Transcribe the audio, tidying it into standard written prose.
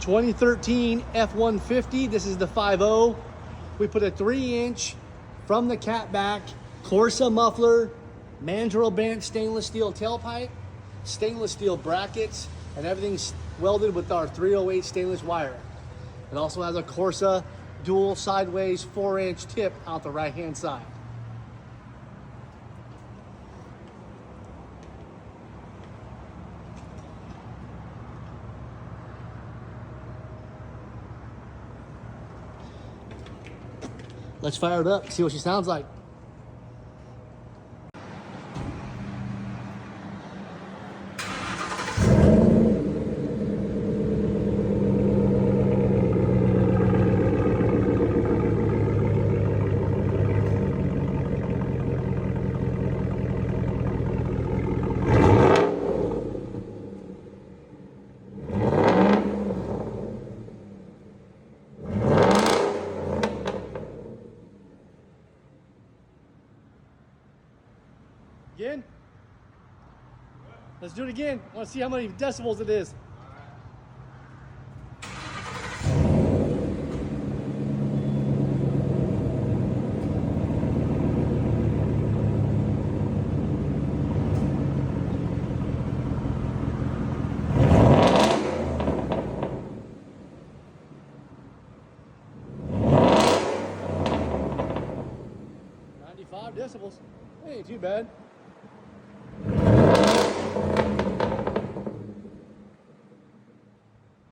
2013 F150. This is the 5.0. We put a 3-inch from the cat back Corsa muffler, mandrel bent stainless steel tailpipe, stainless steel brackets, and everything's welded with our 308 stainless wire. It also has a Corsa dual sideways 4-inch tip out the right-hand side. Let's fire it up, see what she sounds like. Again? Let's do it again. I want to see how many decibels it is. Decibels. Ain't too bad.